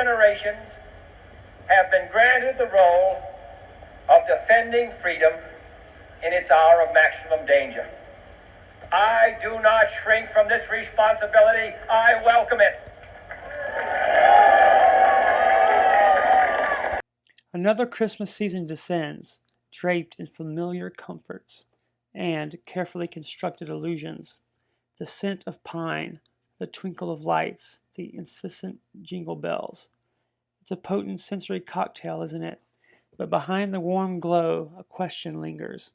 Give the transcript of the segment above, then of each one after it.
generations have been granted the role of defending freedom in its hour of maximum danger. I do not shrink from this responsibility. I welcome it. Another Christmas season descends, draped in familiar comforts and carefully constructed illusions. The scent of pine, the twinkle of lights, the incessant jingle bells. It's a potent sensory cocktail, isn't it? But behind the warm glow, a question lingers.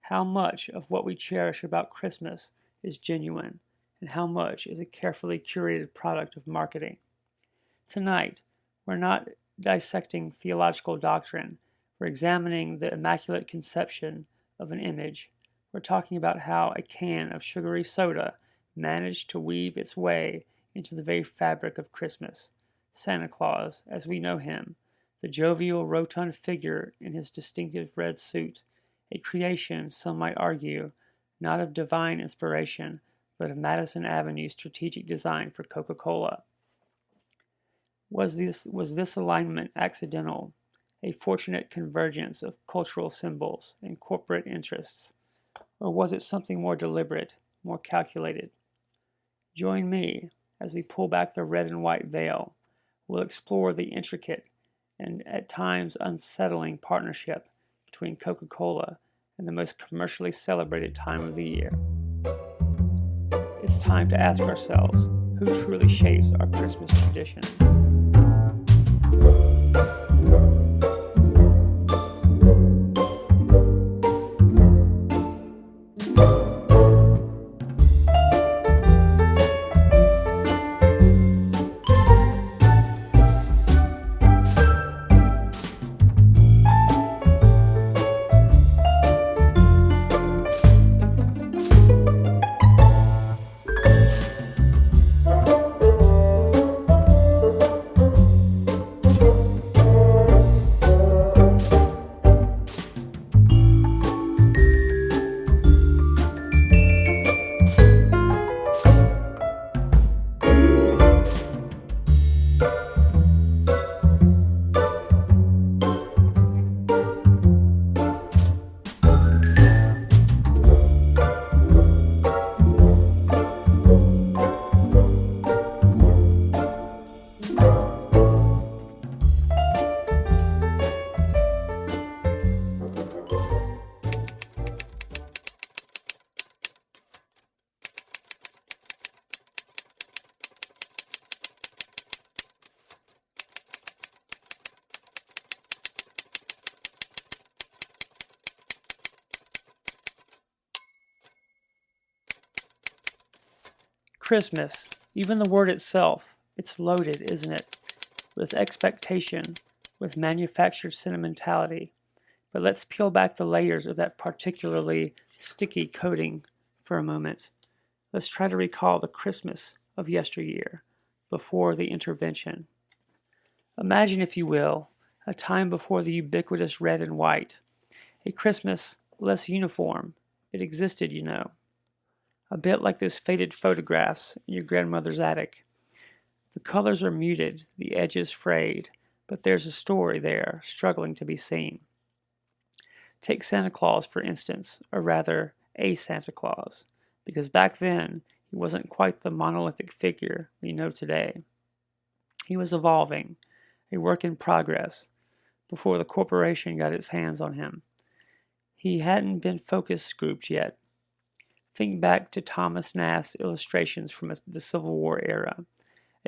How much of what we cherish about Christmas is genuine, and how much is a carefully curated product of marketing? Tonight, we're not dissecting theological doctrine. We're examining the immaculate conception of an image. We're talking about how a can of sugary soda managed to weave its way into the very fabric of Christmas. Santa Claus, as we know him, the jovial, rotund figure in his distinctive red suit, a creation, some might argue, not of divine inspiration, but of Madison Avenue strategic design for Coca-Cola. Was this alignment accidental, a fortunate convergence of cultural symbols and corporate interests, or was it something more deliberate, more calculated? Join me as we pull back the red and white veil. We'll explore the intricate and at times unsettling partnership between Coca-Cola and the most commercially celebrated time of the year. It's time to ask ourselves, who truly shapes our Christmas traditions? Christmas, even the word itself, it's loaded, isn't it? With expectation, with manufactured sentimentality. But let's peel back the layers of that particularly sticky coating for a moment. Let's try to recall the Christmas of yesteryear, before the intervention. Imagine, if you will, a time before the ubiquitous red and white. A Christmas less uniform. It existed, you know. A bit like those faded photographs in your grandmother's attic. The colors are muted, the edges frayed, but there's a story there, struggling to be seen. Take Santa Claus, for instance, or rather, a Santa Claus, because back then, he wasn't quite the monolithic figure we know today. He was evolving, a work in progress, before the corporation got its hands on him. He hadn't been focus grouped yet. Think back to Thomas Nast's illustrations from the Civil War era.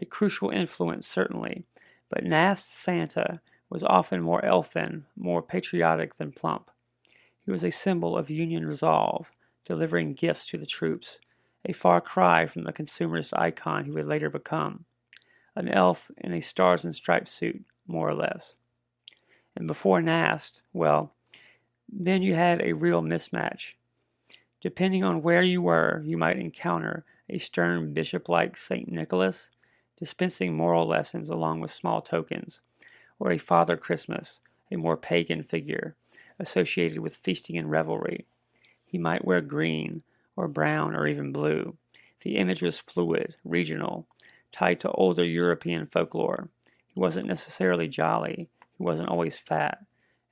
A crucial influence, certainly, but Nast's Santa was often more elfin, more patriotic than plump. He was a symbol of Union resolve, delivering gifts to the troops, a far cry from the consumerist icon he would later become. An elf in a stars and stripes suit, more or less. And before Nast, well, then you had a real mismatch. Depending on where you were, you might encounter a stern bishop-like St. Nicholas, dispensing moral lessons along with small tokens, or a Father Christmas, a more pagan figure, associated with feasting and revelry. He might wear green, or brown, or even blue. The image was fluid, regional, tied to older European folklore. He wasn't necessarily jolly, he wasn't always fat,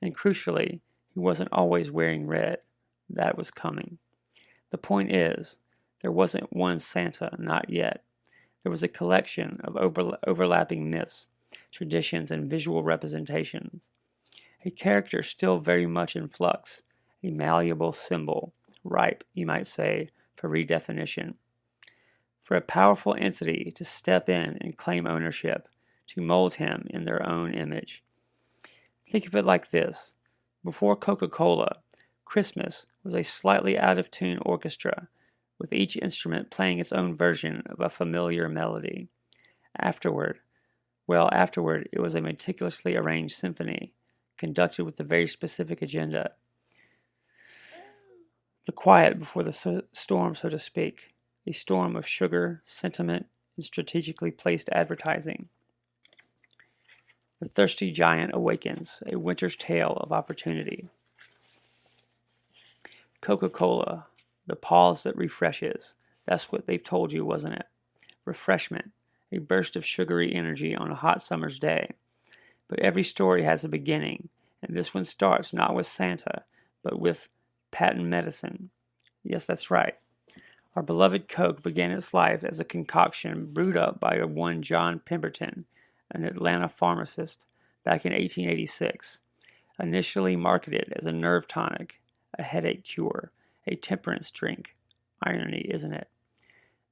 and crucially, he wasn't always wearing red. That was coming. The point is, there wasn't one Santa, not yet. There was a collection of overlapping myths, traditions, and visual representations. A character still very much in flux, a malleable symbol, ripe, you might say, for redefinition. For a powerful entity to step in and claim ownership, to mold him in their own image. Think of it like this. Before Coca-Cola, Christmas was a slightly out-of-tune orchestra, with each instrument playing its own version of a familiar melody. Afterward, it was a meticulously arranged symphony, conducted with a very specific agenda. The quiet before the storm, so to speak, a storm of sugar, sentiment, and strategically placed advertising. The thirsty giant awakens, a winter's tale of opportunity. Coca-Cola, the pause that refreshes. That's what they've told you, wasn't it? Refreshment, a burst of sugary energy on a hot summer's day. But every story has a beginning, and this one starts not with Santa, but with patent medicine. Yes, that's right. Our beloved Coke began its life as a concoction brewed up by one John Pemberton, an Atlanta pharmacist, back in 1886, initially marketed as a nerve tonic, a headache cure, a temperance drink. Irony, isn't it?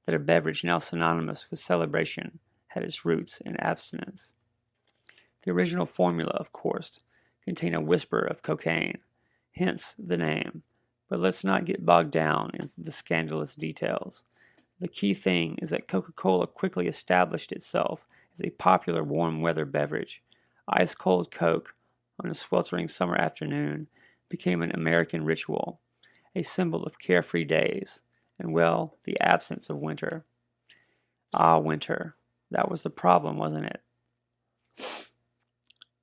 That a beverage now synonymous with celebration had its roots in abstinence. The original formula, of course, contained a whisper of cocaine, hence the name. But let's not get bogged down into the scandalous details. The key thing is that Coca-Cola quickly established itself as a popular warm weather beverage. Ice-cold Coke on a sweltering summer afternoon became an American ritual, a symbol of carefree days, and, well, the absence of winter. Ah, winter. That was the problem, wasn't it?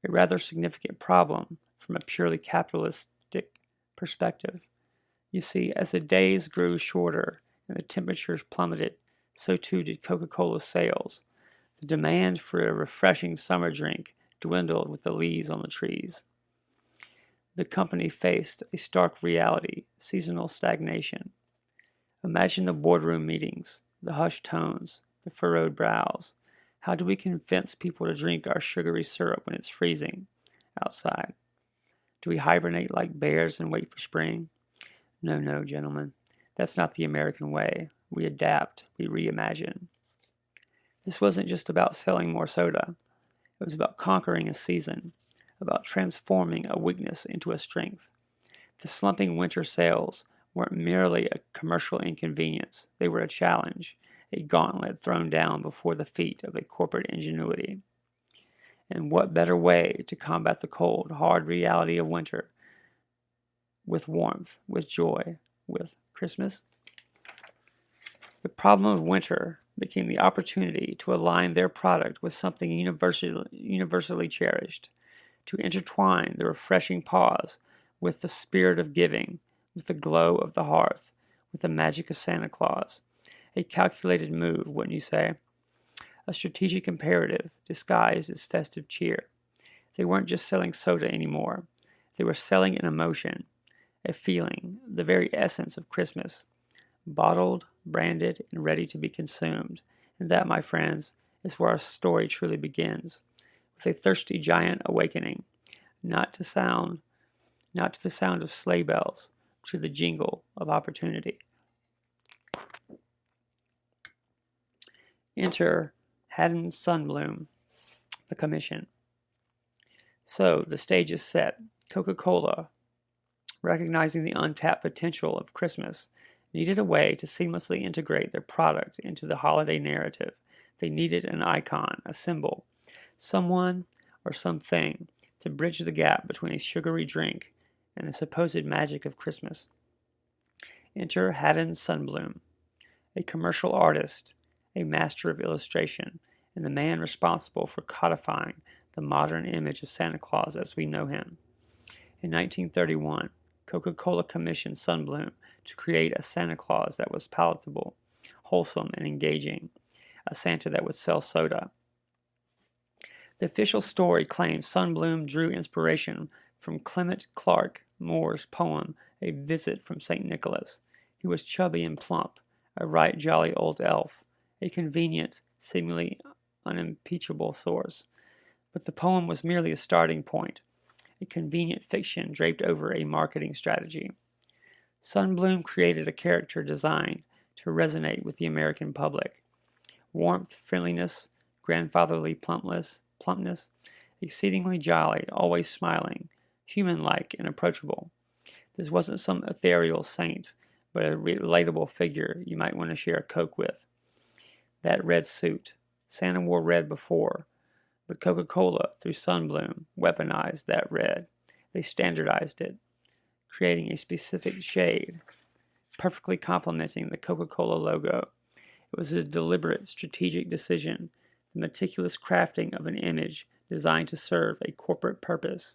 A rather significant problem from a purely capitalistic perspective. You see, as the days grew shorter and the temperatures plummeted, so too did Coca-Cola's sales. The demand for a refreshing summer drink dwindled with the leaves on the trees. The company faced a stark reality, seasonal stagnation. Imagine the boardroom meetings, the hushed tones, the furrowed brows. How do we convince people to drink our sugary syrup when it's freezing outside? Do we hibernate like bears and wait for spring? No, gentlemen. That's not the American way. We adapt. We reimagine. This wasn't just about selling more soda. It was about conquering a season, about transforming a weakness into a strength. The slumping winter sales weren't merely a commercial inconvenience. They were a challenge, a gauntlet thrown down before the feet of a corporate ingenuity. And what better way to combat the cold, hard reality of winter with warmth, with joy, with Christmas? The problem of winter became the opportunity to align their product with something universally cherished, to intertwine the refreshing pause with the spirit of giving, with the glow of the hearth, with the magic of Santa Claus. A calculated move, wouldn't you say? A strategic imperative disguised as festive cheer. They weren't just selling soda anymore. They were selling an emotion, a feeling, the very essence of Christmas, bottled, branded, and ready to be consumed. And that, my friends, is where our story truly begins, with a thirsty giant awakening, not to the sound of sleigh bells, but to the jingle of opportunity. Enter Haddon Sunbloom, the commission. So the stage is set. Coca-Cola, recognizing the untapped potential of Christmas, needed a way to seamlessly integrate their product into the holiday narrative. They needed an icon, a symbol, someone or something to bridge the gap between a sugary drink and the supposed magic of Christmas. Enter Haddon Sunbloom, a commercial artist, a master of illustration, and the man responsible for codifying the modern image of Santa Claus as we know him. In 1931, Coca-Cola commissioned Sunbloom to create a Santa Claus that was palatable, wholesome, and engaging, a Santa that would sell soda. The official story claims Sunbloom drew inspiration from Clement Clarke Moore's poem A Visit from St. Nicholas. He was chubby and plump, a right jolly old elf, a convenient, seemingly unimpeachable source. But the poem was merely a starting point, a convenient fiction draped over a marketing strategy. Sunbloom created a character designed to resonate with the American public. Warmth, friendliness, grandfatherly plumpness, exceedingly jolly, always smiling, human-like and approachable. This wasn't some ethereal saint, but a relatable figure you might want to share a Coke with. That red suit. Santa wore red before, but Coca-Cola, through Sunbloom, weaponized that red. They standardized it, creating a specific shade, perfectly complementing the Coca-Cola logo. It was a deliberate, strategic decision, the meticulous crafting of an image designed to serve a corporate purpose.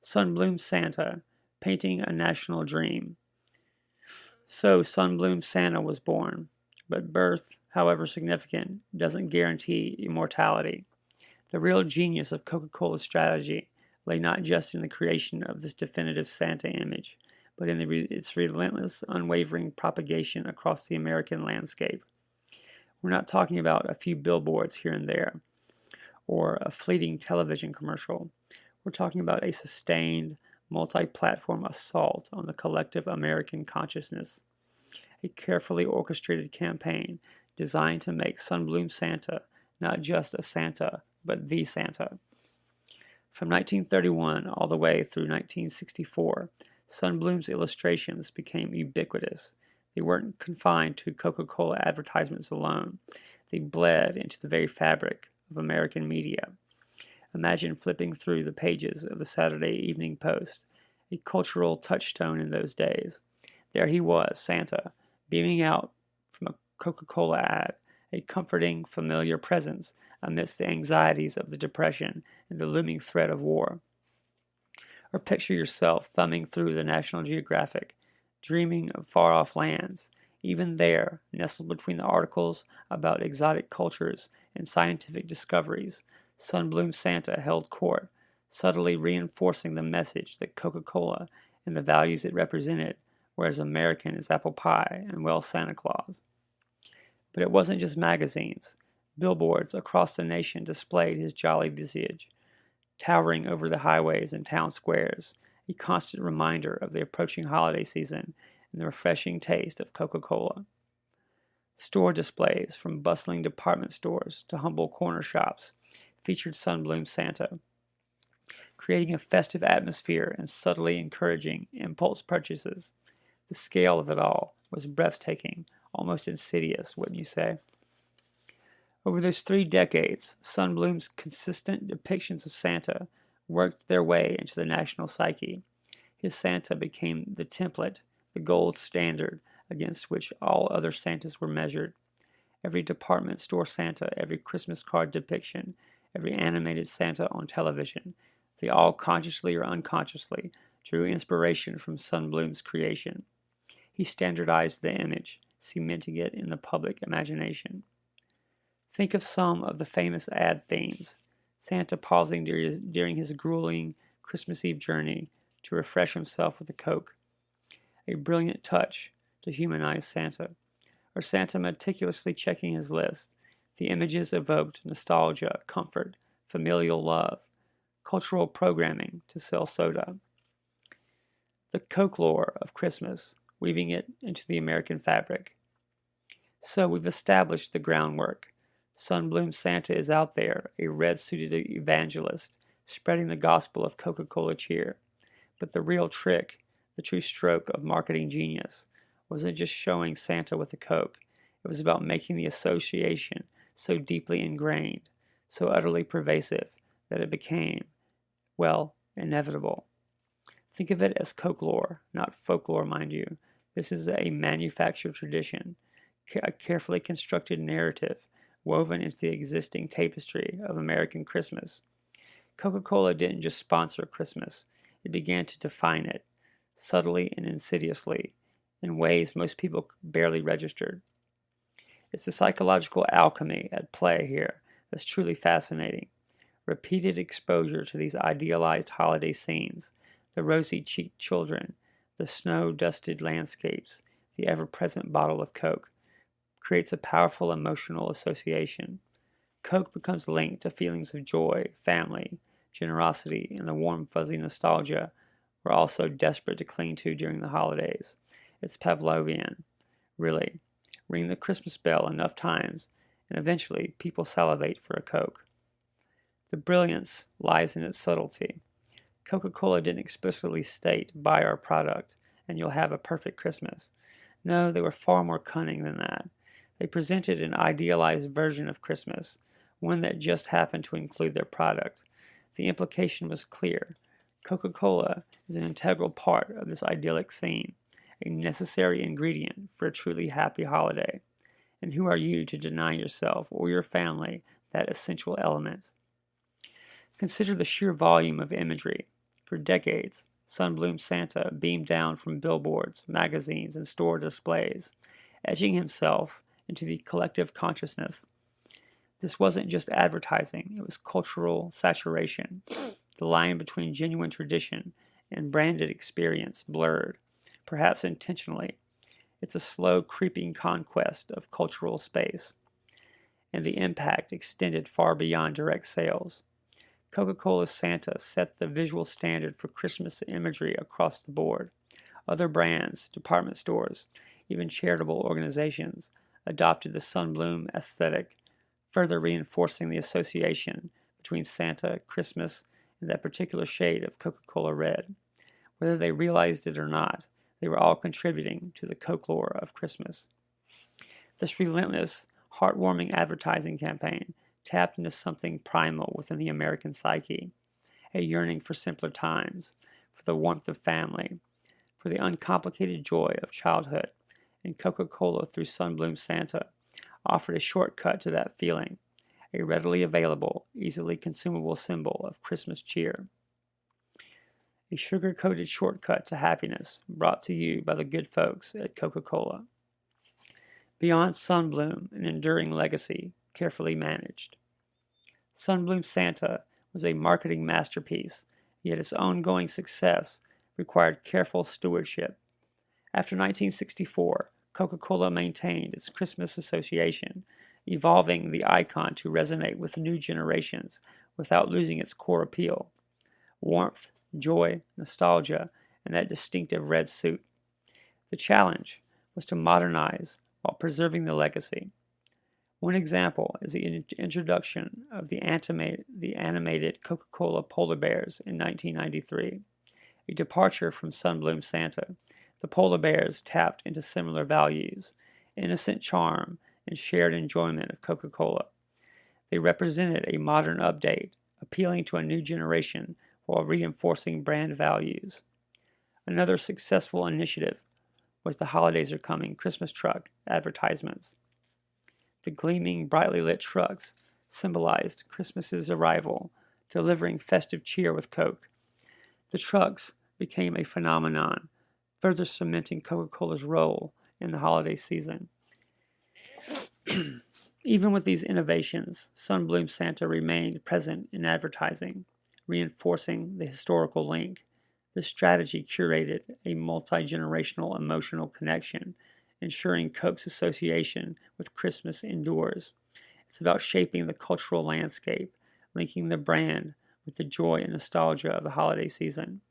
Sunbloom Santa, painting a national dream. So Sunbloom Santa was born, but birth, however significant, doesn't guarantee immortality. The real genius of Coca-Cola's strategy lay not just in the creation of this definitive Santa image, but in its relentless, unwavering propagation across the American landscape. We're not talking about a few billboards here and there, or a fleeting television commercial. We're talking about a sustained, multi-platform assault on the collective American consciousness, a carefully orchestrated campaign designed to make Sunbloom Santa not just a Santa, but the Santa. From 1931 all the way through 1964, Sunbloom's illustrations became ubiquitous. They weren't confined to Coca-Cola advertisements alone. They bled into the very fabric of American media. Imagine flipping through the pages of the Saturday Evening Post, a cultural touchstone in those days. There he was, Santa, beaming out from a Coca-Cola ad, a comforting, familiar presence amidst the anxieties of the Depression and the looming threat of war. Or picture yourself thumbing through the National Geographic, dreaming of far-off lands. Even there, nestled between the articles about exotic cultures and scientific discoveries, Sunbloom Santa held court, subtly reinforcing the message that Coca-Cola and the values it represented were as American as apple pie and, well, Santa Claus. But it wasn't just magazines. Billboards across the nation displayed his jolly visage, towering over the highways and town squares, a constant reminder of the approaching holiday season and the refreshing taste of Coca-Cola. Store displays, from bustling department stores to humble corner shops, featured Sunbloom Santa, creating a festive atmosphere and subtly encouraging impulse purchases. The scale of it all was breathtaking, almost insidious, wouldn't you say? Over those 3 decades, Sunbloom's consistent depictions of Santa worked their way into the national psyche. His Santa became the template, the gold standard against which all other Santas were measured. Every department store Santa, every Christmas card depiction, every animated Santa on television, they all consciously or unconsciously drew inspiration from Sunbloom's creation. He standardized the image, cementing it in the public imagination. Think of some of the famous ad themes. Santa pausing during his grueling Christmas Eve journey to refresh himself with a Coke. A brilliant touch to humanize Santa. Or Santa meticulously checking his list. The images evoked nostalgia, comfort, familial love, cultural programming to sell soda. The folklore of Christmas, weaving it into the American fabric. So we've established the groundwork. Sunbloom Santa is out there, a red-suited evangelist, spreading the gospel of Coca-Cola cheer. But the real trick, the true stroke of marketing genius, wasn't just showing Santa with a Coke. It was about making the association so deeply ingrained, so utterly pervasive, that it became, well, inevitable. Think of it as folklore, not folklore, mind you. This is a manufactured tradition, a carefully constructed narrative woven into the existing tapestry of American Christmas. Coca-Cola didn't just sponsor Christmas, it began to define it, subtly and insidiously, in ways most people barely registered. It's the psychological alchemy at play here that's truly fascinating. Repeated exposure to these idealized holiday scenes, the rosy-cheeked children, the snow-dusted landscapes, the ever-present bottle of Coke, creates a powerful emotional association. Coke becomes linked to feelings of joy, family, generosity, and the warm, fuzzy nostalgia we're all so desperate to cling to during the holidays. It's Pavlovian, really. Ring the Christmas bell enough times, and eventually people salivate for a Coke. The brilliance lies in its subtlety. Coca-Cola didn't explicitly state, buy our product, and you'll have a perfect Christmas. No, they were far more cunning than that. They presented an idealized version of Christmas, one that just happened to include their product. The implication was clear. Coca-Cola is an integral part of this idyllic scene, a necessary ingredient for a truly happy holiday. And who are you to deny yourself or your family that essential element? Consider the sheer volume of imagery. For decades, Sunbloom Santa beamed down from billboards, magazines, and store displays, etching himself into the collective consciousness. This wasn't just advertising, it was cultural saturation. The line between genuine tradition and branded experience blurred, perhaps intentionally. It's a slow, creeping conquest of cultural space, and the impact extended far beyond direct sales. Coca-Cola Santa set the visual standard for Christmas imagery across the board. Other brands, department stores, even charitable organizations adopted the sunbloom aesthetic, further reinforcing the association between Santa, Christmas, and that particular shade of Coca-Cola red. Whether they realized it or not, they were all contributing to the folklore of Christmas. This relentless, heartwarming advertising campaign tapped into something primal within the American psyche, a yearning for simpler times, for the warmth of family, for the uncomplicated joy of childhood, and Coca-Cola through Sunbloom Santa offered a shortcut to that feeling, a readily available, easily consumable symbol of Christmas cheer. A sugar-coated shortcut to happiness brought to you by the good folks at Coca-Cola. Beyond Sunbloom, an enduring legacy, carefully managed. Sunbloom Santa was a marketing masterpiece, yet its ongoing success required careful stewardship. After 1964, Coca-Cola maintained its Christmas association, evolving the icon to resonate with new generations without losing its core appeal. Warmth, joy, nostalgia, and that distinctive red suit. The challenge was to modernize while preserving the legacy. One example is the introduction of the animated Coca-Cola polar bears in 1993. A departure from Sunbloom Santa, the polar bears tapped into similar values, innocent charm, and shared enjoyment of Coca-Cola. They represented a modern update, appealing to a new generation while reinforcing brand values. Another successful initiative was the Holidays Are Coming Christmas truck advertisements. The gleaming, brightly lit trucks symbolized Christmas's arrival, delivering festive cheer with Coke. The trucks became a phenomenon, further cementing Coca-Cola's role in the holiday season. Even with these innovations, Sunbloom Santa remained present in advertising, reinforcing the historical link. This strategy curated a multi-generational emotional connection, ensuring Coke's association with Christmas endures. It's about shaping the cultural landscape, linking the brand with the joy and nostalgia of the holiday season.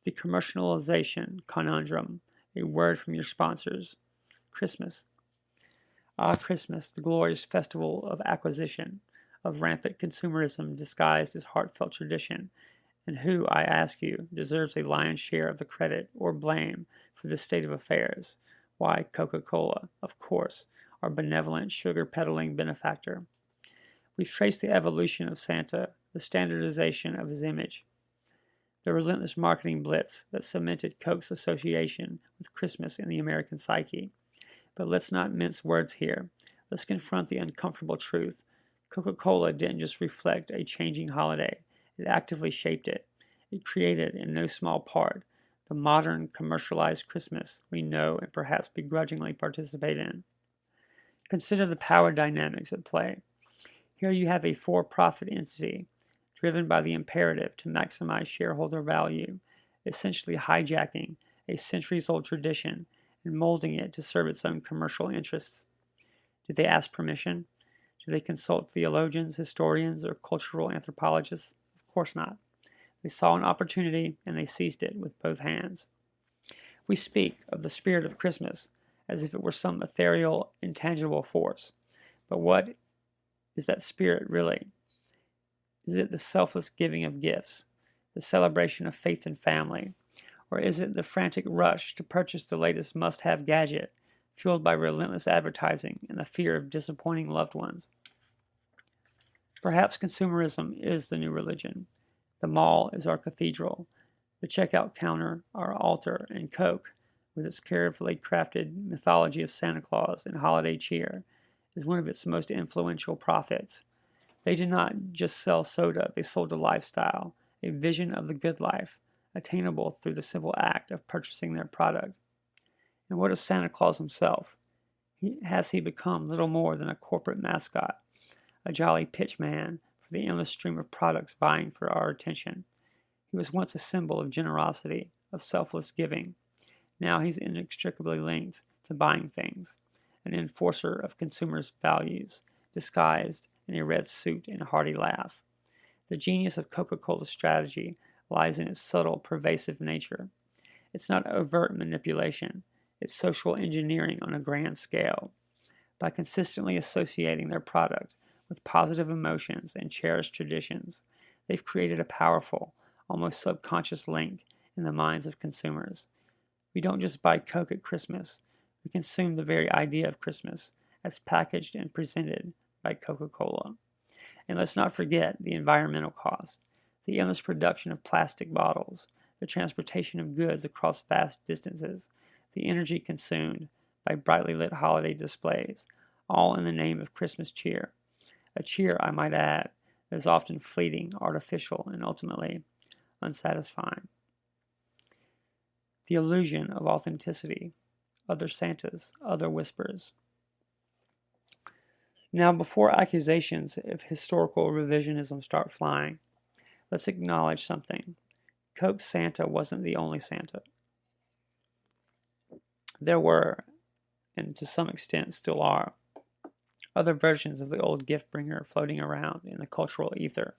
The commercialization conundrum, a word from your sponsors. Christmas. Ah, Christmas, the glorious festival of acquisition, of rampant consumerism disguised as heartfelt tradition, and who, I ask you, deserves a lion's share of the credit or blame for this state of affairs? Why, Coca-Cola, of course, our benevolent sugar-peddling benefactor. We've traced the evolution of Santa, the standardization of his image, the relentless marketing blitz that cemented Coke's association with Christmas in the American psyche. But let's not mince words here. Let's confront the uncomfortable truth. Coca-Cola didn't just reflect a changing holiday. It actively shaped it. It created, in no small part, the modern commercialized Christmas we know and perhaps begrudgingly participate in. Consider the power dynamics at play. Here you have a for-profit entity driven by the imperative to maximize shareholder value, essentially hijacking a centuries-old tradition and molding it to serve its own commercial interests. Did they ask permission? Do they consult theologians, historians, or cultural anthropologists? Of course not. They saw an opportunity and they seized it with both hands. We speak of the spirit of Christmas as if it were some ethereal, intangible force. But what is that spirit really? Is it the selfless giving of gifts, the celebration of faith and family, or is it the frantic rush to purchase the latest must-have gadget, fueled by relentless advertising and the fear of disappointing loved ones? Perhaps consumerism is the new religion. The mall is our cathedral, the checkout counter our altar, and Coke, with its carefully crafted mythology of Santa Claus and holiday cheer, is one of its most influential prophets. They did not just sell soda, they sold a lifestyle, a vision of the good life, attainable through the simple act of purchasing their product. And what of Santa Claus himself? Has he become little more than a corporate mascot, a jolly pitchman for the endless stream of products vying for our attention? He was once a symbol of generosity, of selfless giving. Now he's inextricably linked to buying things, an enforcer of consumers' values, disguised in a red suit and a hearty laugh. The genius of Coca-Cola's strategy lies in its subtle, pervasive nature. It's not overt manipulation, it's social engineering on a grand scale. By consistently associating their product with positive emotions and cherished traditions, they've created a powerful, almost subconscious link in the minds of consumers. We don't just buy Coke at Christmas, we consume the very idea of Christmas as packaged and presented by Coca-Cola. And let's not forget the environmental cost, the endless production of plastic bottles, the transportation of goods across vast distances, the energy consumed by brightly lit holiday displays, all in the name of Christmas cheer. A cheer, I might add, that is often fleeting, artificial, and ultimately unsatisfying. The illusion of authenticity, other Santas, other whispers. Now, before accusations of historical revisionism start flying, let's acknowledge something. Coke's Santa wasn't the only Santa. There were, and to some extent still are, other versions of the old gift bringer floating around in the cultural ether.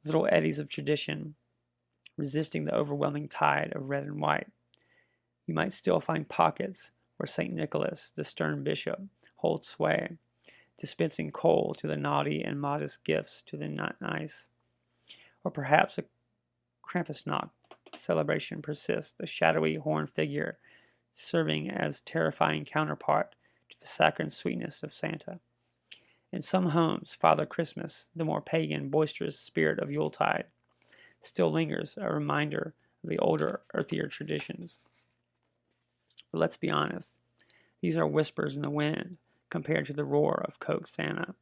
Little eddies of tradition, resisting the overwhelming tide of red and white. You might still find pockets where St. Nicholas, the stern bishop, holds sway, dispensing coal to the naughty and modest gifts to the not nice. Or perhaps a Krampusnacht celebration persists, a shadowy horned figure serving as terrifying counterpart to the saccharine sweetness of Santa. In some homes, Father Christmas, the more pagan, boisterous spirit of Yuletide, still lingers, a reminder of the older, earthier traditions. But let's be honest, these are whispers in the wind compared to the roar of Coke Santa.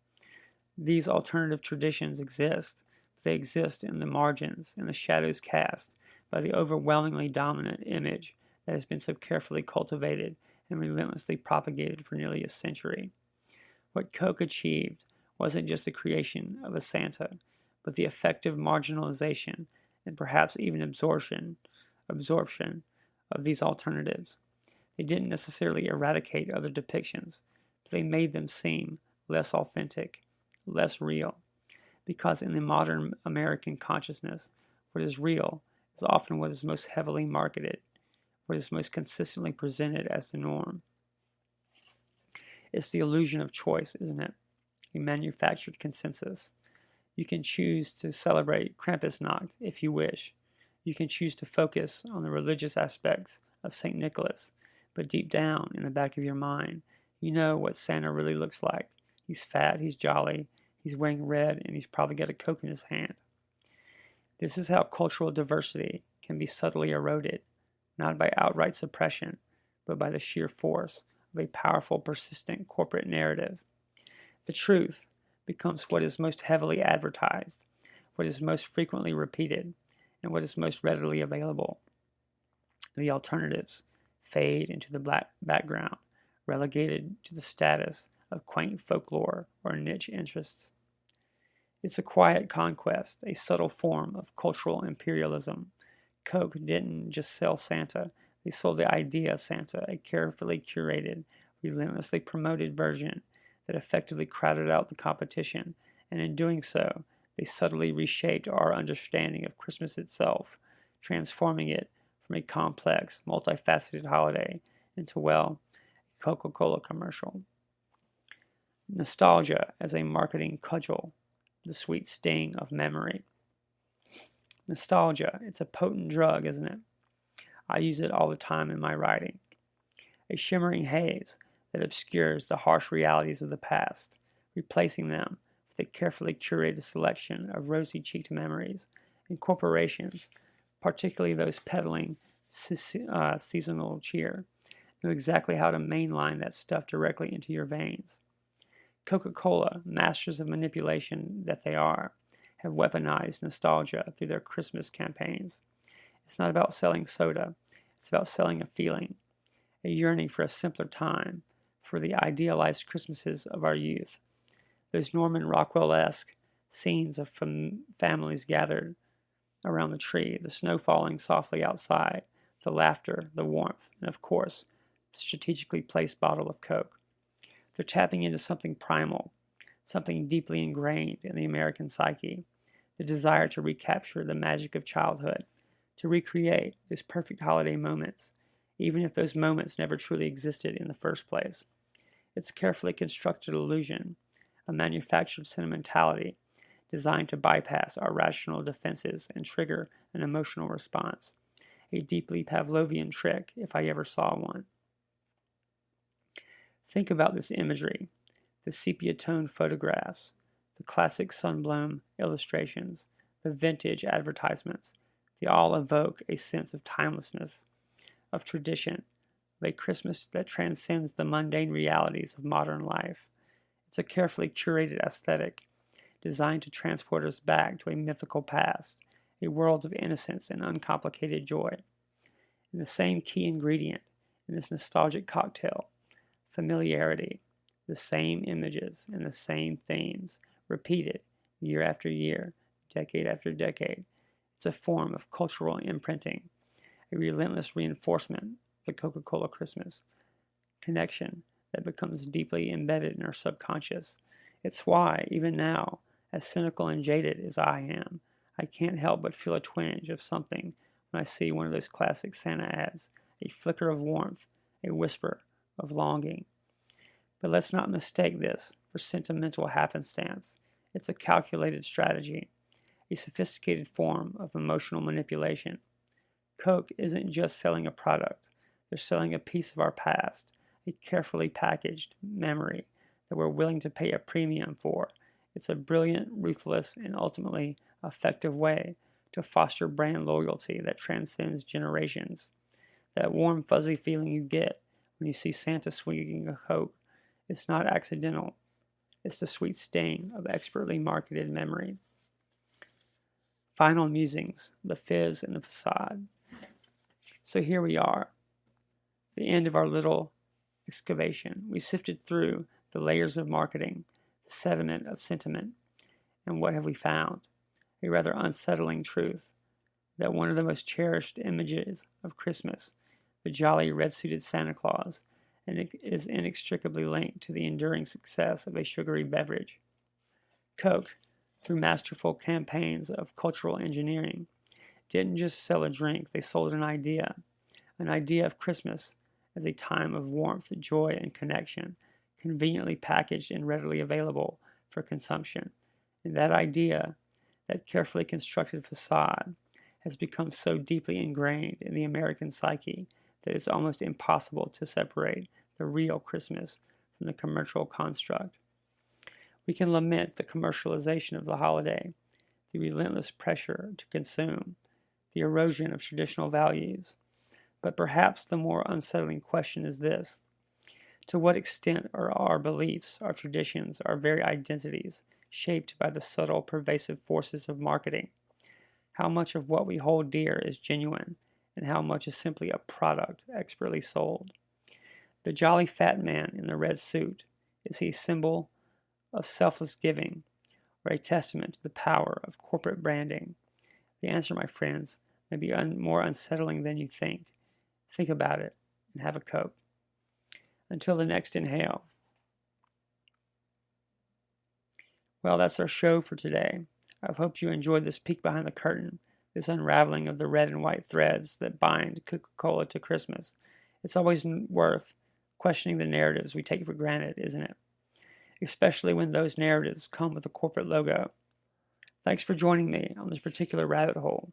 These alternative traditions exist, but they exist in the margins, in the shadows cast by the overwhelmingly dominant image that has been so carefully cultivated and relentlessly propagated for nearly a century. What Coke achieved wasn't just the creation of a Santa, but the effective marginalization and perhaps even absorption of these alternatives. They didn't necessarily eradicate other depictions, but they made them seem less authentic, less real. Because in the modern American consciousness, what is real is often what is most heavily marketed, what is most consistently presented as the norm. It's the illusion of choice, isn't it? A manufactured consensus. You can choose to celebrate Krampusnacht if you wish. You can choose to focus on the religious aspects of St. Nicholas, but deep down in the back of your mind, you know what Santa really looks like. He's fat, he's jolly, he's wearing red, and he's probably got a Coke in his hand. This is how cultural diversity can be subtly eroded, not by outright suppression, but by the sheer force of a powerful, persistent corporate narrative. The truth becomes what is most heavily advertised, what is most frequently repeated, and what is most readily available. The alternatives fade into the background, relegated to the status of quaint folklore or niche interests. It's a quiet conquest, a subtle form of cultural imperialism. Coke didn't just sell Santa, they sold the idea of Santa, a carefully curated, relentlessly promoted version that effectively crowded out the competition, and in doing so, they subtly reshaped our understanding of Christmas itself, transforming it from a complex, multifaceted holiday into, well, a Coca-Cola commercial. Nostalgia as a marketing cudgel, the sweet sting of memory. Nostalgia, it's a potent drug, isn't it? I use it all the time in my writing. A shimmering haze that obscures the harsh realities of the past, replacing them with a carefully curated selection of rosy-cheeked memories and corporations, particularly those peddling seasonal cheer, know exactly how to mainline that stuff directly into your veins. Coca-Cola, masters of manipulation that they are, have weaponized nostalgia through their Christmas campaigns. It's not about selling soda, it's about selling a feeling, a yearning for a simpler time, for the idealized Christmases of our youth. Those Norman Rockwell-esque scenes of families gathered around the tree, the snow falling softly outside, the laughter, the warmth, and of course, the strategically placed bottle of Coke. They're tapping into something primal, something deeply ingrained in the American psyche, the desire to recapture the magic of childhood, to recreate those perfect holiday moments, even if those moments never truly existed in the first place. It's a carefully constructed illusion, a manufactured sentimentality designed to bypass our rational defenses and trigger an emotional response. A deeply Pavlovian trick, if I ever saw one. Think about this imagery, the sepia-toned photographs, the classic sunblown illustrations, the vintage advertisements. They all evoke a sense of timelessness, of tradition, of a Christmas that transcends the mundane realities of modern life. It's a carefully curated aesthetic designed to transport us back to a mythical past, a world of innocence and uncomplicated joy. And the same key ingredient in this nostalgic cocktail, familiarity, the same images and the same themes, repeated year after year, decade after decade. It's a form of cultural imprinting, a relentless reinforcement of the Coca-Cola Christmas connection that becomes deeply embedded in our subconscious. It's why, even now, as cynical and jaded as I am, I can't help but feel a twinge of something when I see one of those classic Santa ads, a flicker of warmth, a whisper of longing. But let's not mistake this for sentimental happenstance. It's a calculated strategy, a sophisticated form of emotional manipulation. Coke isn't just selling a product, they're selling a piece of our past, a carefully packaged memory that we're willing to pay a premium for. It's a brilliant, ruthless, and ultimately effective way to foster brand loyalty that transcends generations. That warm, fuzzy feeling you get when you see Santa swinging a Coke, it's not accidental. It's the sweet sting of expertly marketed memory. Final musings, the fizz and the facade. So here we are, the end of our little excavation. We've sifted through the layers of marketing, the sediment of sentiment, and what have we found? A rather unsettling truth that one of the most cherished images of Christmas, the jolly red-suited Santa Claus, and it is inextricably linked to the enduring success of a sugary beverage. Coke, through masterful campaigns of cultural engineering, didn't just sell a drink, they sold an idea of Christmas as a time of warmth, joy, and connection, conveniently packaged and readily available for consumption. And that idea, that carefully constructed facade, has become so deeply ingrained in the American psyche that it's almost impossible to separate the real Christmas from the commercial construct. We can lament the commercialization of the holiday, the relentless pressure to consume, the erosion of traditional values. But perhaps the more unsettling question is this: to what extent are our beliefs, our traditions, our very identities shaped by the subtle, pervasive forces of marketing? How much of what we hold dear is genuine, and how much is simply a product expertly sold? The jolly fat man in the red suit, is he a symbol of selfless giving, or a testament to the power of corporate branding? The answer, my friends, may be more unsettling than you think. Think about it and have a Coke. Until the next inhale. Well, that's our show for today. I hope you enjoyed this peek behind the curtain, this unraveling of the red and white threads that bind Coca-Cola to Christmas. It's always worth questioning the narratives we take for granted, isn't it? Especially when those narratives come with a corporate logo. Thanks for joining me on this particular rabbit hole.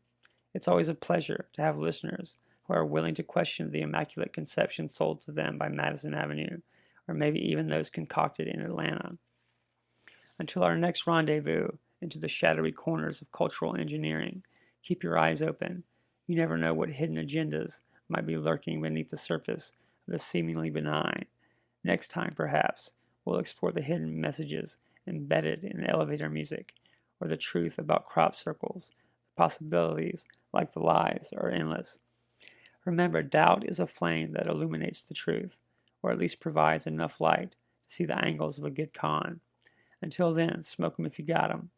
It's always a pleasure to have listeners who are willing to question the immaculate conception sold to them by Madison Avenue, or maybe even those concocted in Atlanta. Until our next rendezvous into the shadowy corners of cultural engineering, keep your eyes open. You never know what hidden agendas might be lurking beneath the surface of the seemingly benign. Next time, perhaps, we'll explore the hidden messages embedded in elevator music, or the truth about crop circles. The possibilities, like the lies, are endless. Remember, doubt is a flame that illuminates the truth, or at least provides enough light to see the angles of a good con. Until then, smoke 'em if you got 'em.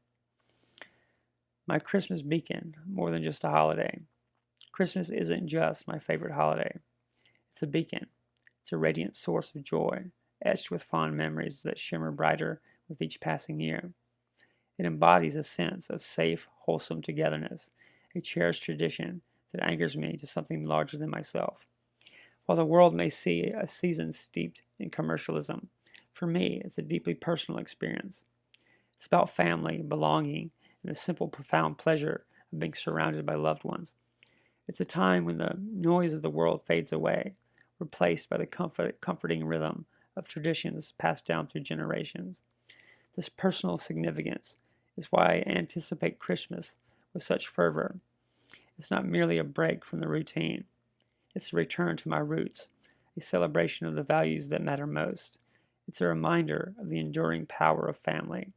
My Christmas beacon, more than just a holiday. Christmas isn't just my favorite holiday. It's a beacon. It's a radiant source of joy, etched with fond memories that shimmer brighter with each passing year. It embodies a sense of safe, wholesome togetherness, a cherished tradition that anchors me to something larger than myself. While the world may see a season steeped in commercialism, for me, it's a deeply personal experience. It's about family, belonging, and the simple, profound pleasure of being surrounded by loved ones. It's a time when the noise of the world fades away, replaced by the comforting rhythm of traditions passed down through generations. This personal significance is why I anticipate Christmas with such fervor. It's not merely a break from the routine. It's a return to my roots, a celebration of the values that matter most. It's a reminder of the enduring power of family,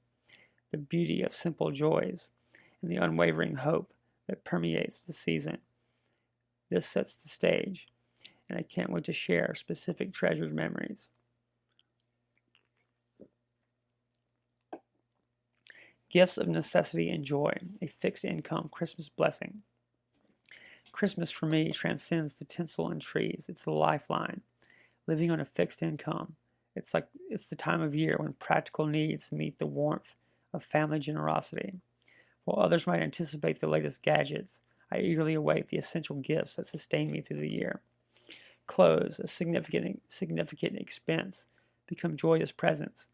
the beauty of simple joys, and the unwavering hope that permeates the season. This sets the stage, and I can't wait to share specific treasured memories. Gifts of necessity and joy, a fixed income Christmas blessing. Christmas for me transcends the tinsel and trees. It's the lifeline. Living on a fixed income, it's the time of year when practical needs meet the warmth of family generosity. While others might anticipate the latest gadgets, I eagerly await the essential gifts that sustain me through the year. Clothes, a significant expense, become joyous presents.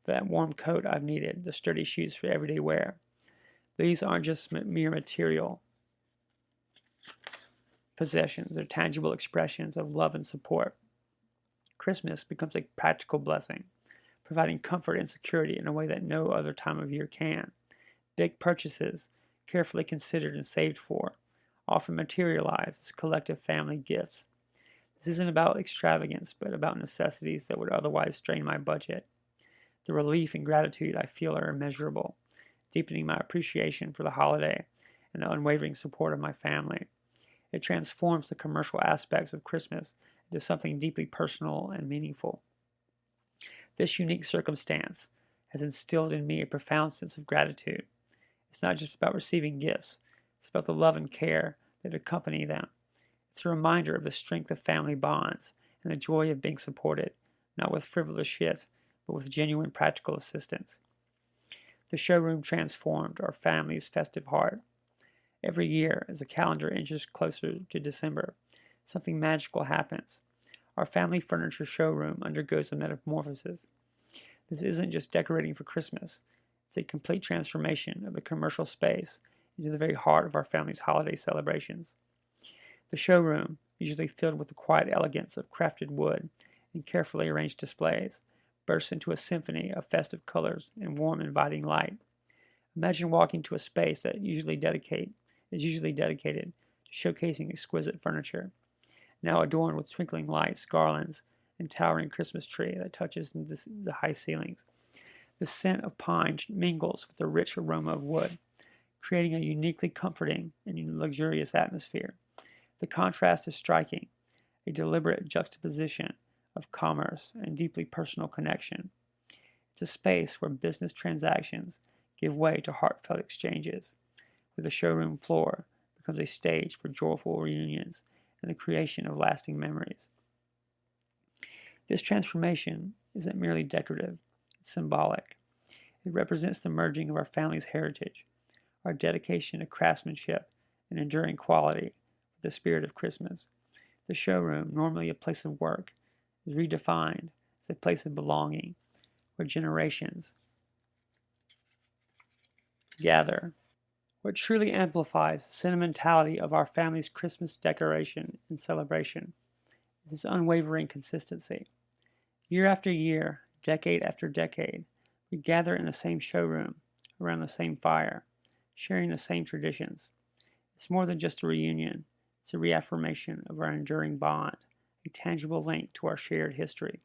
That warm coat I've needed, the sturdy shoes for everyday wear. These aren't just mere material possessions, they're tangible expressions of love and support. Christmas becomes a practical blessing, providing comfort and security in a way that no other time of year can. Big purchases, carefully considered and saved for, often materialize as collective family gifts. This isn't about extravagance, but about necessities that would otherwise strain my budget. The relief and gratitude I feel are immeasurable, deepening my appreciation for the holiday and the unwavering support of my family. It transforms the commercial aspects of Christmas into something deeply personal and meaningful. This unique circumstance has instilled in me a profound sense of gratitude. It's not just about receiving gifts, it's about the love and care that accompany them. It's a reminder of the strength of family bonds and the joy of being supported, not with frivolous shit, but with genuine practical assistance. The showroom transformed our family's festive heart. Every year, as the calendar inches closer to December, something magical happens. Our family furniture showroom undergoes a metamorphosis. This isn't just decorating for Christmas. It's a complete transformation of the commercial space into the very heart of our family's holiday celebrations. The showroom, usually filled with the quiet elegance of crafted wood and carefully arranged displays, bursts into a symphony of festive colors and warm, inviting light. Imagine walking to a space that is usually dedicated to showcasing exquisite furniture, now adorned with twinkling lights, garlands, and towering Christmas tree that touches the high ceilings. The scent of pine mingles with the rich aroma of wood, creating a uniquely comforting and luxurious atmosphere. The contrast is striking, a deliberate juxtaposition of commerce and deeply personal connection. It's a space where business transactions give way to heartfelt exchanges, where the showroom floor becomes a stage for joyful reunions and the creation of lasting memories. This transformation isn't merely decorative, it's symbolic. It represents the merging of our family's heritage, our dedication to craftsmanship and enduring quality with the spirit of Christmas. The showroom, normally a place of work, is redefined as a place of belonging where generations gather. What truly amplifies the sentimentality of our family's Christmas decoration and celebration is its unwavering consistency. Year after year, decade after decade, we gather in the same showroom, around the same fire, sharing the same traditions. It's more than just a reunion, it's a reaffirmation of our enduring bond, a tangible link to our shared history.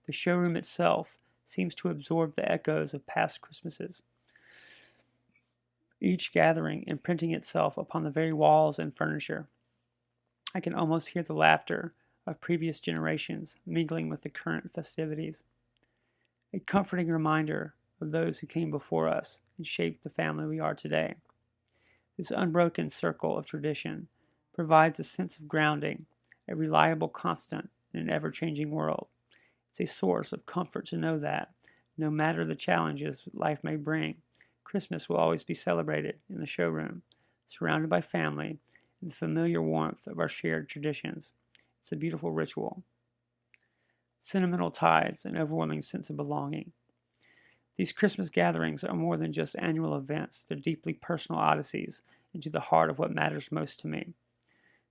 The showroom itself seems to absorb the echoes of past Christmases, each gathering imprinting itself upon the very walls and furniture. I can almost hear the laughter of previous generations mingling with the current festivities. A comforting reminder of those who came before us and shaped the family we are today. This unbroken circle of tradition provides a sense of grounding, a reliable constant in an ever-changing world. It's a source of comfort to know that, no matter the challenges life may bring, Christmas will always be celebrated in the showroom, surrounded by family and the familiar warmth of our shared traditions. It's a beautiful ritual. Sentimental ties and overwhelming sense of belonging. These Christmas gatherings are more than just annual events. They're deeply personal odysseys into the heart of what matters most to me.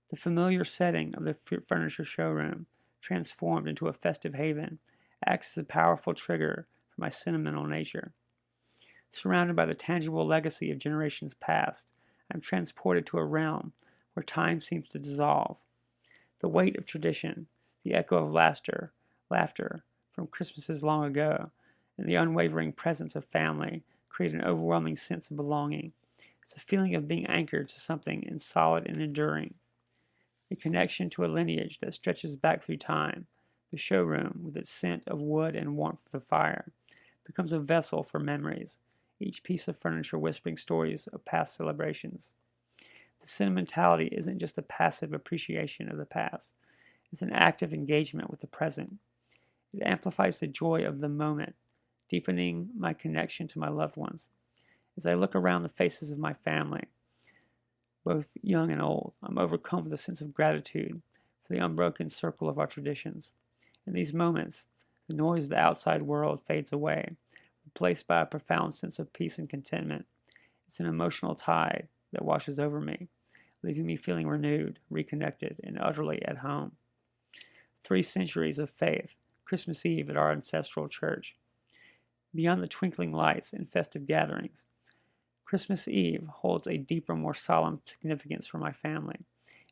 The familiar setting of the furniture showroom, transformed into a festive haven, acts as a powerful trigger for my sentimental nature. Surrounded by the tangible legacy of generations past, I'm transported to a realm where time seems to dissolve. The weight of tradition, the echo of laughter from Christmases long ago, and the unwavering presence of family create an overwhelming sense of belonging. It's a feeling of being anchored to something solid and enduring. A connection to a lineage that stretches back through time. The showroom, with its scent of wood and warmth of the fire, becomes a vessel for memories, each piece of furniture whispering stories of past celebrations. The sentimentality isn't just a passive appreciation of the past. It's an active engagement with the present. It amplifies the joy of the moment, deepening my connection to my loved ones. As I look around the faces of my family, both young and old, I'm overcome with a sense of gratitude for the unbroken circle of our traditions. In these moments, the noise of the outside world fades away, replaced by a profound sense of peace and contentment. It's an emotional tide that washes over me, leaving me feeling renewed, reconnected, and utterly at home. 3 centuries of faith, Christmas Eve at our ancestral church. Beyond the twinkling lights and festive gatherings, Christmas Eve holds a deeper, more solemn significance for my family.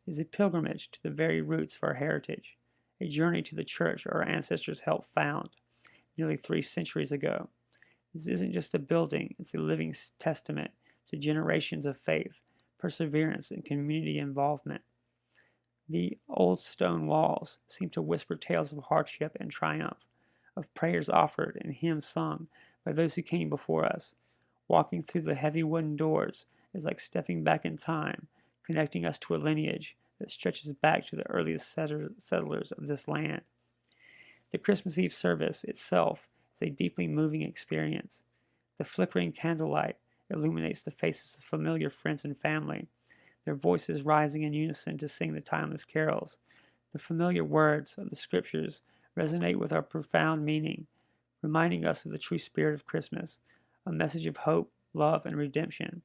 It is a pilgrimage to the very roots of our heritage, a journey to the church our ancestors helped found nearly 3 centuries ago. This isn't just a building, it's a living testament to generations of faith, perseverance, and community involvement. The old stone walls seem to whisper tales of hardship and triumph, of prayers offered and hymns sung by those who came before us. Walking through the heavy wooden doors is like stepping back in time, connecting us to a lineage that stretches back to the earliest settlers of this land. The Christmas Eve service itself is a deeply moving experience. The flickering candlelight illuminates the faces of familiar friends and family, their voices rising in unison to sing the timeless carols. The familiar words of the scriptures resonate with our profound meaning, reminding us of the true spirit of Christmas, a message of hope, love, and redemption.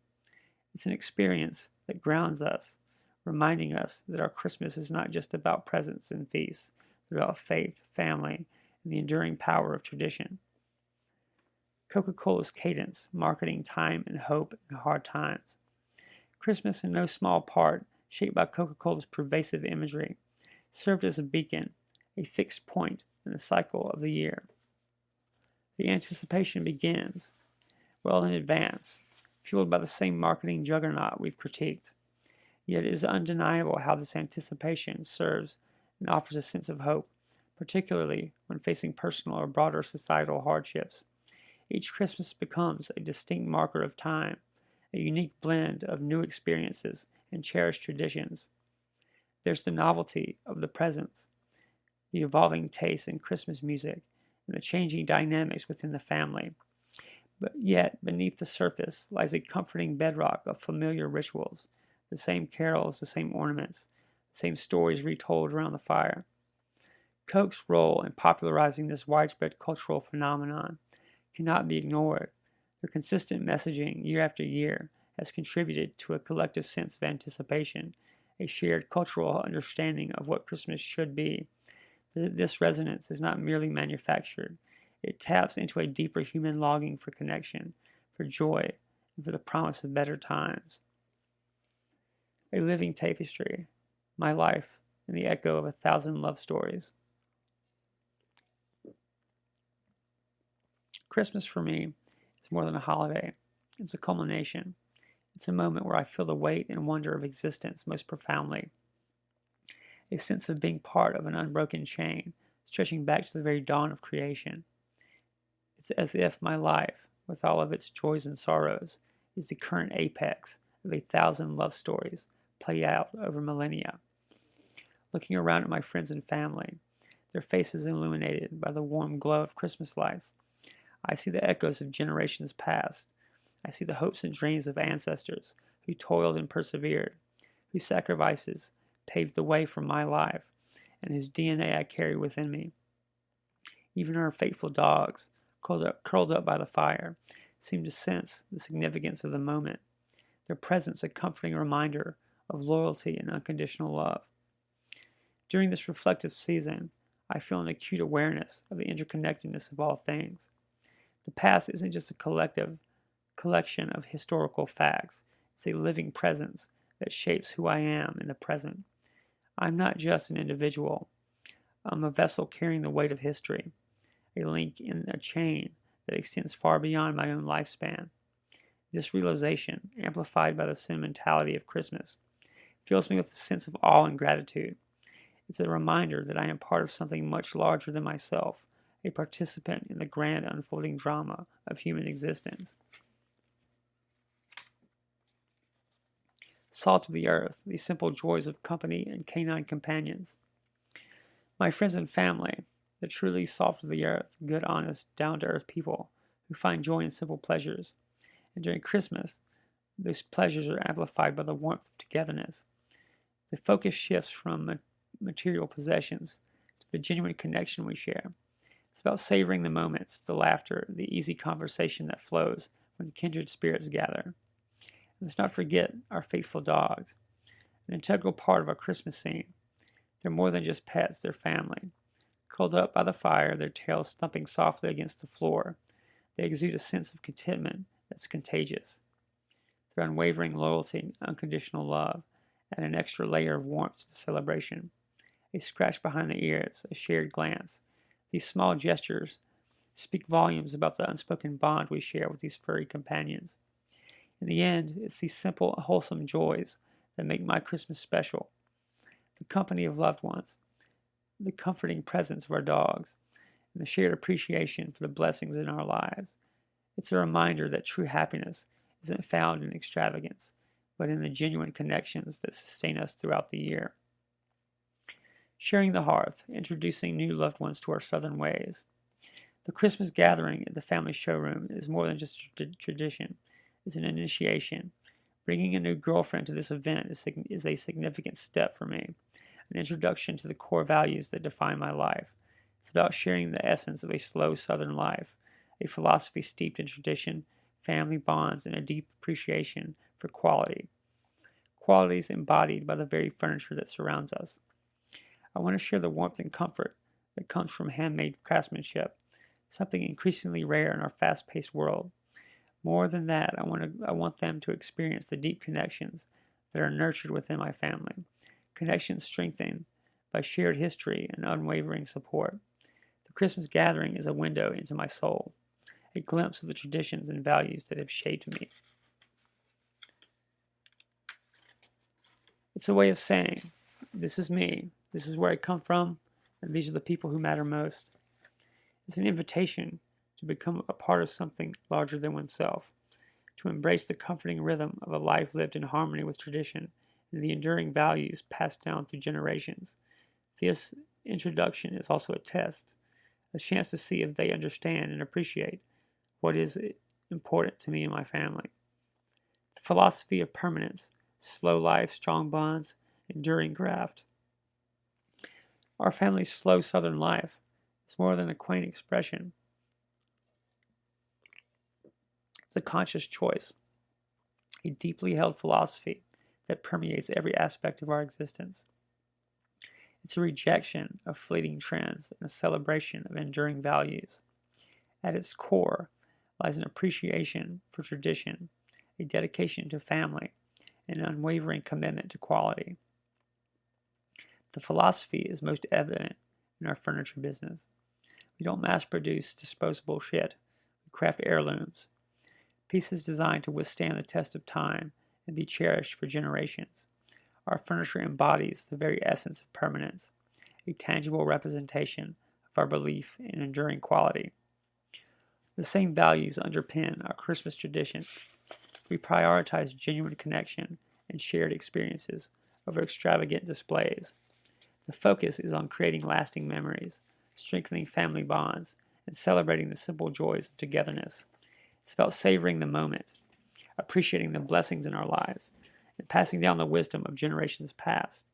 It's an experience that grounds us, reminding us that our Christmas is not just about presents and feasts, but about faith, family, and the enduring power of tradition. Coca-Cola's cadence, marketing time and hope in hard times. Christmas, in no small part, shaped by Coca-Cola's pervasive imagery, served as a beacon, a fixed point in the cycle of the year. The anticipation begins well in advance, fueled by the same marketing juggernaut we've critiqued. Yet it is undeniable how this anticipation serves and offers a sense of hope, particularly when facing personal or broader societal hardships. Each Christmas becomes a distinct marker of time, a unique blend of new experiences and cherished traditions. There's the novelty of the presents, the evolving tastes in Christmas music, and the changing dynamics within the family. But yet, beneath the surface lies a comforting bedrock of familiar rituals, the same carols, the same ornaments, the same stories retold around the fire. Coke's role in popularizing this widespread cultural phenomenon cannot be ignored. Their consistent messaging year after year has contributed to a collective sense of anticipation, a shared cultural understanding of what Christmas should be. This resonance is not merely manufactured. It taps into a deeper human longing for connection, for joy, and for the promise of better times. A living tapestry, my life, and the echo of 1,000 love stories. Christmas for me is more than a holiday. It's a culmination. It's a moment where I feel the weight and wonder of existence most profoundly. A sense of being part of an unbroken chain, stretching back to the very dawn of creation. It's as if my life, with all of its joys and sorrows, is the current apex of 1,000 love stories played out over millennia. Looking around at my friends and family, their faces illuminated by the warm glow of Christmas lights, I see the echoes of generations past. I see the hopes and dreams of ancestors who toiled and persevered, whose sacrifices paved the way for my life, and whose DNA I carry within me. Even our faithful dogs, curled up by the fire, seem to sense the significance of the moment, their presence a comforting reminder of loyalty and unconditional love. During this reflective season, I feel an acute awareness of the interconnectedness of all things. The past isn't just a collection of historical facts. It's a living presence that shapes who I am in the present. I'm not just an individual. I'm a vessel carrying the weight of history, a link in a chain that extends far beyond my own lifespan. This realization, amplified by the sentimentality of Christmas, fills me with a sense of awe and gratitude. It's a reminder that I am part of something much larger than myself, a participant in the grand unfolding drama of human existence. Salt of the earth, the simple joys of company and canine companions. My friends and family, the truly salt of the earth, good, honest, down-to-earth people who find joy in simple pleasures. And during Christmas, those pleasures are amplified by the warmth of togetherness. The focus shifts from material possessions to the genuine connection we share. It's about savoring the moments, the laughter, the easy conversation that flows when kindred spirits gather. And let's not forget our faithful dogs, an integral part of our Christmas scene. They're more than just pets, they're family. Curled up by the fire, their tails thumping softly against the floor, they exude a sense of contentment that's contagious. Their unwavering loyalty, unconditional love, add an extra layer of warmth to the celebration. A scratch behind the ears, a shared glance. These small gestures speak volumes about the unspoken bond we share with these furry companions. In the end, it's these simple, wholesome joys that make my Christmas special. The company of loved ones, the comforting presence of our dogs, and the shared appreciation for the blessings in our lives. It's a reminder that true happiness isn't found in extravagance, but in the genuine connections that sustain us throughout the year. Sharing the hearth, introducing new loved ones to our southern ways. The Christmas gathering at the family showroom is more than just a tradition. It's an initiation. Bringing a new girlfriend to this event is a significant step for me, an introduction to the core values that define my life. It's about sharing the essence of a slow southern life, a philosophy steeped in tradition, family bonds, and a deep appreciation for quality. Qualities embodied by the very furniture that surrounds us. I want to share the warmth and comfort that comes from handmade craftsmanship, something increasingly rare in our fast-paced world. More than that, I want them to experience the deep connections that are nurtured within my family, connections strengthened by shared history and unwavering support. The Christmas gathering is a window into my soul, a glimpse of the traditions and values that have shaped me. It's a way of saying, this is me, this is where I come from, and these are the people who matter most. It's an invitation to become a part of something larger than oneself, to embrace the comforting rhythm of a life lived in harmony with tradition and the enduring values passed down through generations. This introduction is also a test, a chance to see if they understand and appreciate what is important to me and my family. The philosophy of permanence, slow life, strong bonds, enduring graft. Our family's slow southern life is more than a quaint expression. It's a conscious choice, a deeply held philosophy that permeates every aspect of our existence. It's a rejection of fleeting trends and a celebration of enduring values. At its core lies an appreciation for tradition, a dedication to family, and an unwavering commitment to quality. The philosophy is most evident in our furniture business. We don't mass produce disposable shit. We craft heirlooms, pieces designed to withstand the test of time and be cherished for generations. Our furniture embodies the very essence of permanence, a tangible representation of our belief in enduring quality. The same values underpin our Christmas traditions. We prioritize genuine connection and shared experiences over extravagant displays. The focus is on creating lasting memories, strengthening family bonds, and celebrating the simple joys of togetherness. It's about savoring the moment, appreciating the blessings in our lives, and passing down the wisdom of generations past.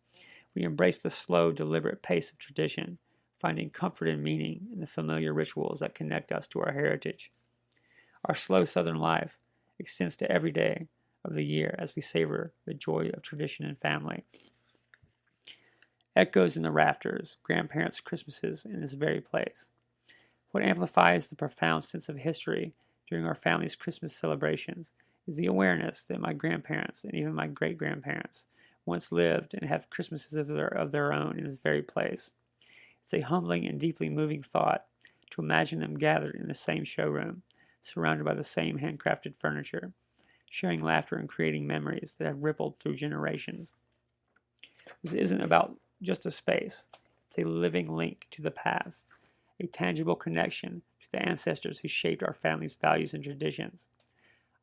We embrace the slow, deliberate pace of tradition, finding comfort and meaning in the familiar rituals that connect us to our heritage. Our slow southern life extends to every day of the year as we savor the joy of tradition and family. Echoes in the rafters, grandparents' Christmases in this very place. What amplifies the profound sense of history during our family's Christmas celebrations is the awareness that my grandparents and even my great-grandparents once lived and have Christmases of their own in this very place. It's a humbling and deeply moving thought to imagine them gathered in the same showroom, surrounded by the same handcrafted furniture, sharing laughter and creating memories that have rippled through generations. This isn't about just a space. It's a living link to the past, a tangible connection to the ancestors who shaped our family's values and traditions.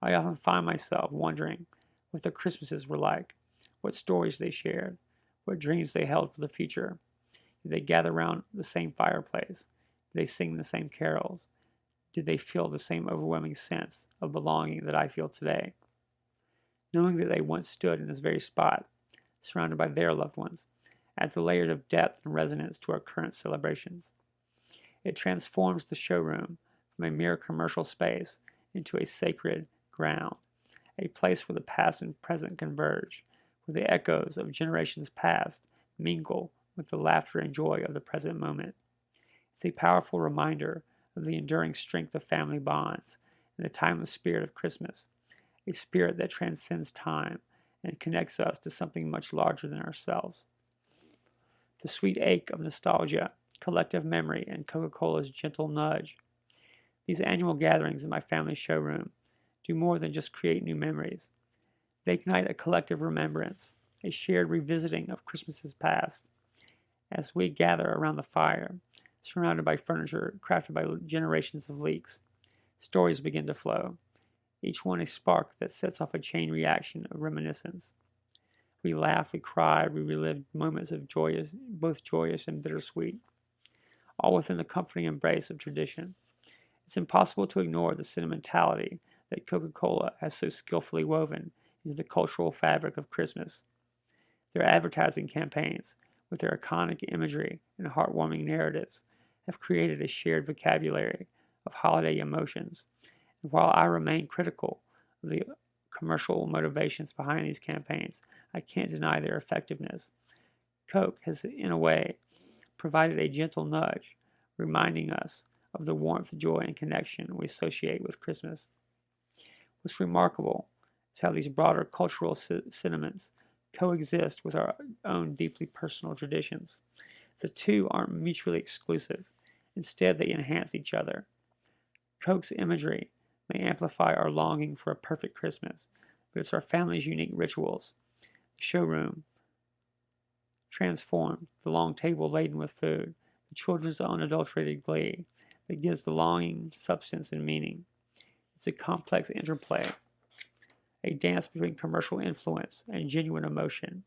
I often find myself wondering what their Christmases were like, what stories they shared, what dreams they held for the future. Did they gather around the same fireplace? Did they sing the same carols? Did they feel the same overwhelming sense of belonging that I feel today? Knowing that they once stood in this very spot, surrounded by their loved ones, adds a layer of depth and resonance to our current celebrations. It transforms the showroom from a mere commercial space into a sacred ground, a place where the past and present converge, where the echoes of generations past mingle with the laughter and joy of the present moment. It's a powerful reminder of the enduring strength of family bonds and the timeless spirit of Christmas, a spirit that transcends time and connects us to something much larger than ourselves. The sweet ache of nostalgia, collective memory, and Coca-Cola's gentle nudge. These annual gatherings in my family showroom do more than just create new memories. They ignite a collective remembrance, a shared revisiting of Christmases past. As we gather around the fire, surrounded by furniture crafted by generations of Leaks, stories begin to flow, each one a spark that sets off a chain reaction of reminiscence. We laugh, we cry, we relive moments of both joyous and bittersweet, all within the comforting embrace of tradition. It's impossible to ignore the sentimentality that Coca-Cola has so skillfully woven into the cultural fabric of Christmas. Their advertising campaigns, with their iconic imagery and heartwarming narratives, have created a shared vocabulary of holiday emotions. And while I remain critical of the commercial motivations behind these campaigns, I can't deny their effectiveness. Coke has, in a way, provided a gentle nudge, reminding us of the warmth, joy, and connection we associate with Christmas. What's remarkable is how these broader cultural sentiments coexist with our own deeply personal traditions. The two aren't mutually exclusive. Instead, they enhance each other. Coke's imagery may amplify our longing for a perfect Christmas, but it's our family's unique rituals. The showroom transformed, the long table laden with food, the children's unadulterated glee, that gives the longing substance and meaning. It's a complex interplay, a dance between commercial influence and genuine emotion,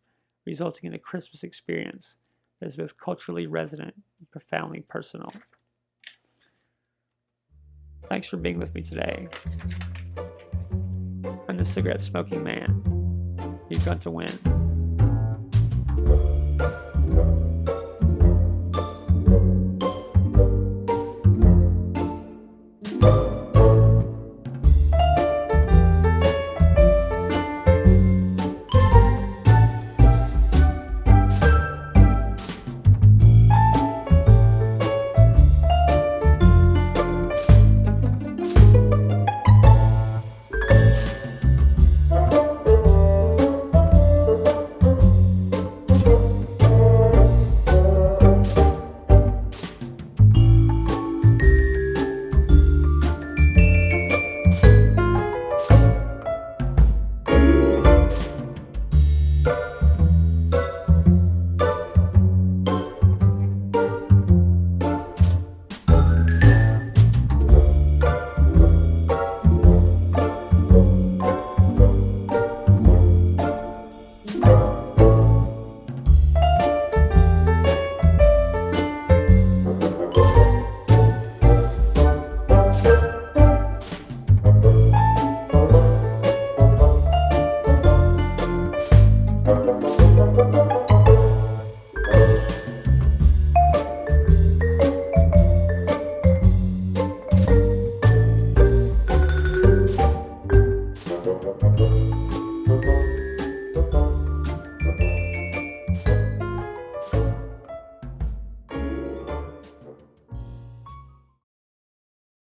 resulting in a Christmas experience that is both culturally resonant and profoundly personal. Thanks for being with me today. I'm the cigarette smoking man. You've got to win.